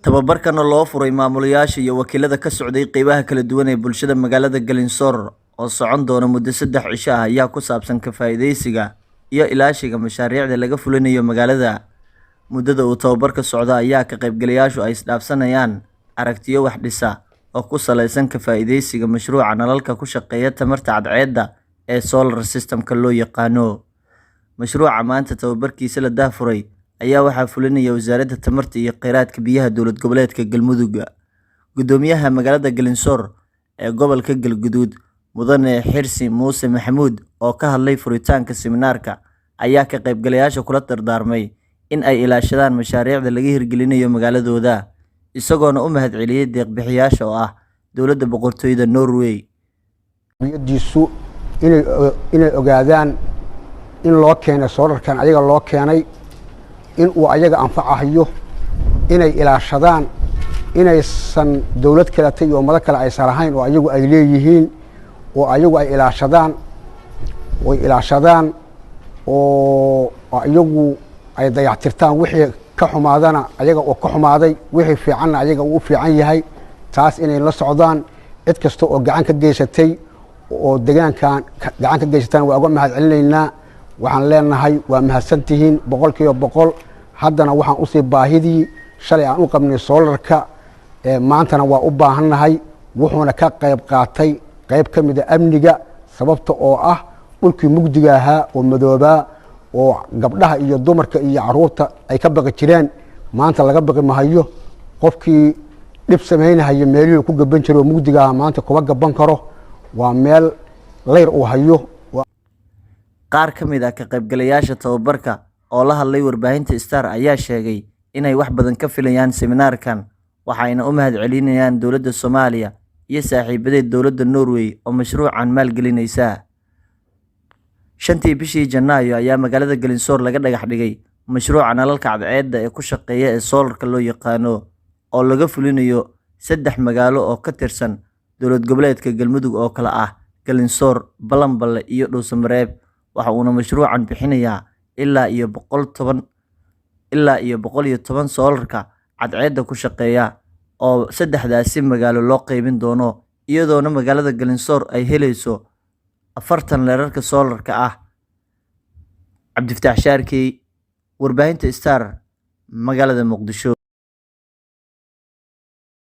Tababarkan oo loo furay maamulayaasha iyo wakiilada ka socday qaybaha kala duwan ee bulshada magaalada Galinsoor oo socon doona muddo 3 cisho ah ayaa ku saabsan ka faa'iideysiga iyo ilaashiga mashaariicda laga fulinayo magaalada. Muddada uu tababarka socdo ayaa ka qaybgalayaashu ay isdhaafsanayaan aragtiyo wax dhisa oo ku saleysan ka faa'iideysiga mashruuca nalalka ku shaqeeya tamarta cadceedda ee solar system-ka loo yaqaano. Mashruuca maanta tababarkiisa la daahfuray ayaa waxaa fulinaya Wasaaradda Tamarta iyo Kheyraadka Biyaha Dowlad Goboleedka Galmudug. Gudoomiyaha magaalada Galinsoor ee gobolka Galguduud Mudane Xirsi Muuse Maxamuud oo ka hadlay furitaanka seminaarka ayaa ka qaybgalayaasha kula dardaarmay in ay ilaashadaan mashaariicda laga hirgelinayo magaaladooda, isagoona u mahadceliyay deeq-bixiyaasha oo ah dowladda boqortooyada Norway. Diisu inay ogaadaan in loo keenay solarkan ayaga loo keenay in uu ayaga anfacayo inay ilaashadaan inaysan dawlad kale iyo ummado kale aysan lahayn oo ayagu ay leeyihiin oo ayagu ay ilaashadaan oo ayagu ay dayactirtaan wixii ka xumaadana ayaga oo ka xumaaday wixii fiicanna ayaga uu fiican yahay. taas inay la socdaan cid kasta oo gacan ka geysatay oo deegaankan gacan ka geysatana waa uga mahadcelinaynaa. waxaan leenahay waa mahadsantihiin 100%. haddana waxaan u sii baahidii shalay aan u qabnay solarka maantana waa u baahannahay. wuxuuna ka qayb qaatay qayb ka mid ah amniga, sababta oo ah dhulkii mugdiga ahaa oo madoobaa oo gabdhaha iyo dumarka iyo caruurta ay ka baqi jireen maanta laga baqi mahayo. qofkii dhib samaynayo meelihii ku gaban jiray oo mugdiga ahaa maanta kuma gaban karo. waa meel leyr uu hayo. Qaar ka mid ah ka qaybgalayaasha tababarka oo la hadlay warbaahinta Star ayaa sheegay inay wax badan ka filayaan seminaarkan, waxayna u mahadcelinayaan dowladda Soomaaliya iyo saaxiibadeed dowladda Norway oo mashruucan maalgelinaysa. 5tii bishii Janaayo ayaa magaalada Galinsoor laga dhagax dhigay mashruuca nalalka cadceedda ee ku shaqeeya ee solarka loo yaqaano oo laga fulinayo 3 magaalo oo ka tirsan dowlad goboleedka Galmudug oo kala ah Galinsoor, Balanbale iyo Dhuusamareeb. waxa uuna mashruucan bixinayaa ilaa iyo 110 solarka cadceedda ku shaqeeya oo 3daasi magaalo loo qaybin doono, iyadoona magaalada Galinsoor ay helayso 40 leerarka solarka ah. Cabdifataax Shaarkey, warbaahinta Star, magaalada Muqdisho.